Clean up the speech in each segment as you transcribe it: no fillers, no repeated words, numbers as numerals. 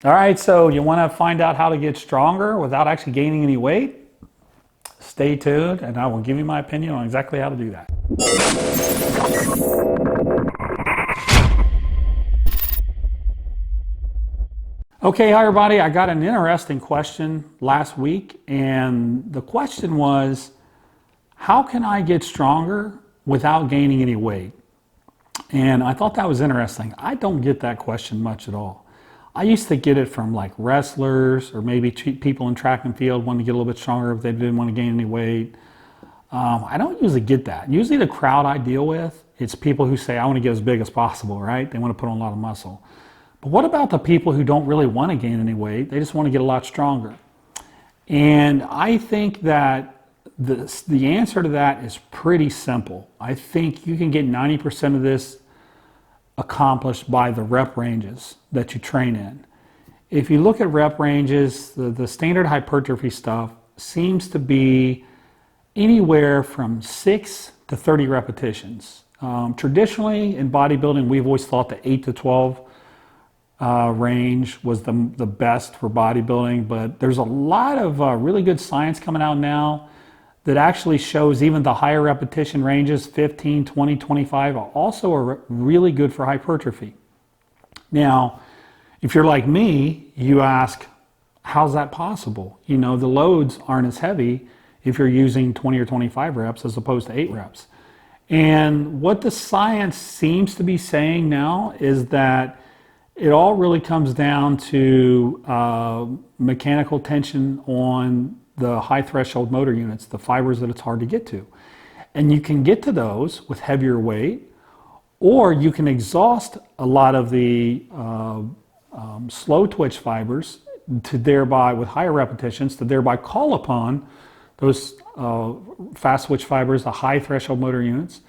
All right, so you want to find out how to get stronger without actually gaining any weight? Stay tuned, and I will give you my opinion on exactly how to do that. Okay, hi everybody. I got an interesting question last week, and the question was, how can I get stronger without gaining any weight? And I thought that was interesting. I don't get that question much at all. I used to get it from like wrestlers or maybe people in track and field wanting to get a little bit stronger if they didn't want to gain any weight. I don't usually get that. Usually the crowd I deal with, it's people who say, I want to get as big as possible, right? They want to put on a lot of muscle. But what about the people who don't really want to gain any weight? They just want to get a lot stronger. And I think that the answer to that is pretty simple. I think you can get 90% of this accomplished by the rep ranges that you train in. If you look at rep ranges, the standard hypertrophy stuff seems to be anywhere from 6 to 30 repetitions. Traditionally in bodybuilding, we've always thought the 8 to 12 range was the best for bodybuilding, but there's a lot of really good science coming out now that actually shows even the higher repetition ranges, 15, 20, 25, also are really good for hypertrophy. Now, if you're like me, you ask, how's that possible? You know, the loads aren't as heavy if you're using 20 or 25 reps as opposed to 8 reps. And what the science seems to be saying now is that it all really comes down to mechanical tension on the high threshold motor units, the fibers that it's hard to get to. And you can get to those with heavier weight, or you can exhaust a lot of the slow twitch fibers to thereby, with higher repetitions, to thereby call upon those fast twitch fibers, the high threshold motor units,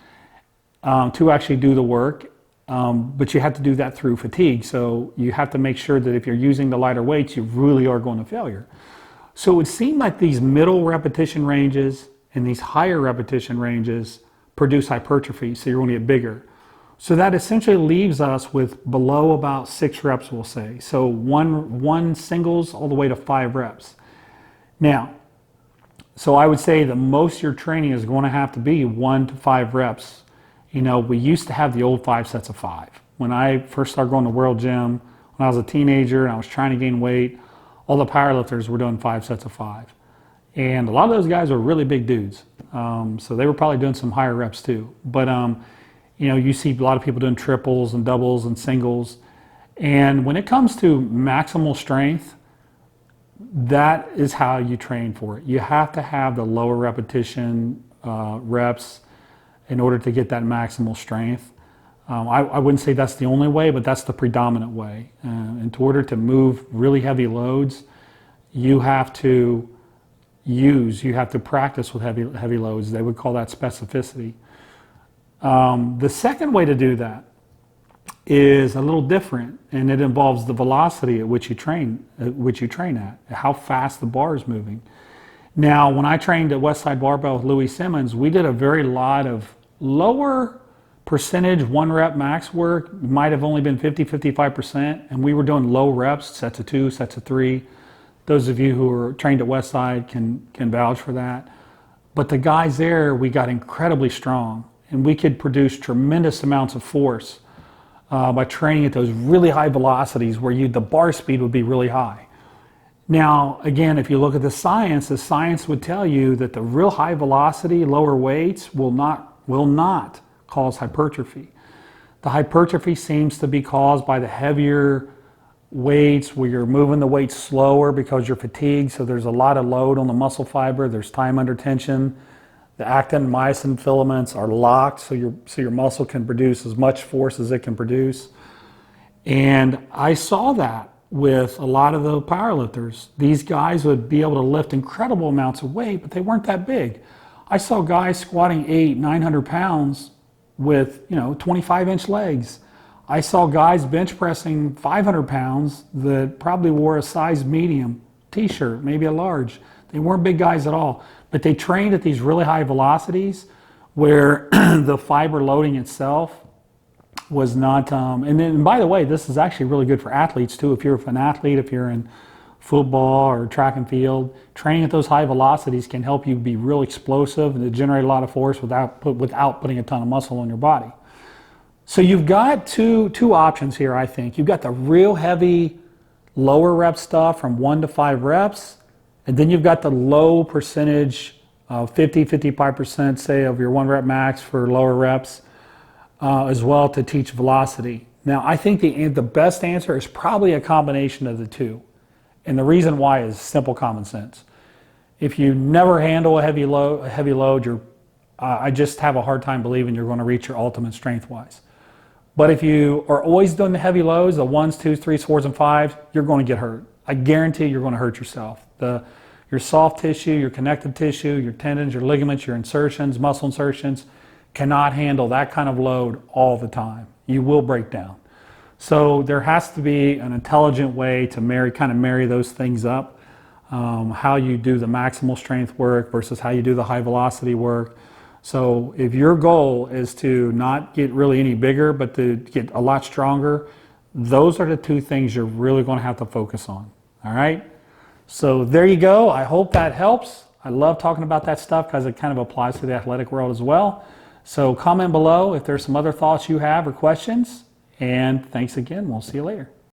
to actually do the work. But you have to do that through fatigue. So you have to make sure that if you're using the lighter weights, you really are going to failure. So it would seem like these middle repetition ranges and these higher repetition ranges produce hypertrophy, so you're going to get bigger. So that essentially leaves us with below about 6 reps, we'll say. So one singles all the way to 5 reps. Now, so I would say the most your training is going to have to be 1 to 5 reps. You know, we used to have the old 5 sets of 5. When I first started going to World Gym, when I was a teenager and I was trying to gain weight, all the powerlifters were doing 5 sets of 5. And a lot of those guys were really big dudes. So they were probably doing some higher reps too. But, you know, you see a lot of people doing triples and doubles and singles. And when it comes to maximal strength, that is how you train for it. You have to have the lower repetition reps in order to get that maximal strength. I wouldn't say that's the only way, but that's the predominant way. In order to move really heavy loads, you have to practice with heavy loads. They would call that specificity. The second way to do that is a little different, and it involves the velocity at which you train at, how fast the bar is moving. Now, when I trained at Westside Barbell with Louis Simmons, we did a very lot of lower percentage 1 rep max work. It might have only been 50-55%, and we were doing low reps, sets of 2, sets of 3. Those of you who are trained at Westside can vouch for that. But the guys there, we got incredibly strong, and we could produce tremendous amounts of force by training at those really high velocities where the bar speed would be really high. Now, again, if you look at the science would tell you that the real high velocity, lower weights will not cause hypertrophy. The hypertrophy seems to be caused by the heavier weights where you're moving the weight slower because you're fatigued, so there's a lot of load on the muscle fiber, there's time under tension. The actin and myosin filaments are locked, so your muscle can produce as much force as it can produce. And I saw that with a lot of the powerlifters. These guys would be able to lift incredible amounts of weight, but they weren't that big. I saw guys squatting 800-900 pounds with 25-inch legs. I saw guys bench pressing 500 pounds that probably wore a size medium t-shirt, maybe a large. They weren't big guys at all, but they trained at these really high velocities where the fiber loading itself was not, and then by the way, this is actually really good for athletes too. If you're an athlete, if you're in football or track and field, training at those high velocities can help you be real explosive and to generate a lot of force without putting a ton of muscle on your body. So you've got two options here, I think. You've got the real heavy lower rep stuff from 1 to 5 reps, and then you've got the low percentage, 50-55% say of your 1 rep max for lower reps as well to teach velocity. Now I think the best answer is probably a combination of the two. And the reason why is simple common sense. If you never handle a heavy load, I just have a hard time believing you're going to reach your ultimate strength-wise. But if you are always doing the heavy loads, the 1s, 2s, 3s, 4s, and 5s, you're going to get hurt. I guarantee you're going to hurt yourself. Your soft tissue, your connective tissue, your tendons, your ligaments, your insertions, muscle insertions cannot handle that kind of load all the time. You will break down. So there has to be an intelligent way to marry those things up. How you do the maximal strength work versus how you do the high velocity work. So if your goal is to not get really any bigger, but to get a lot stronger, those are the two things you're really going to have to focus on. All right? So there you go. I hope that helps. I love talking about that stuff because it kind of applies to the athletic world as well. So comment below if there's some other thoughts you have or questions. And thanks again. We'll see you later.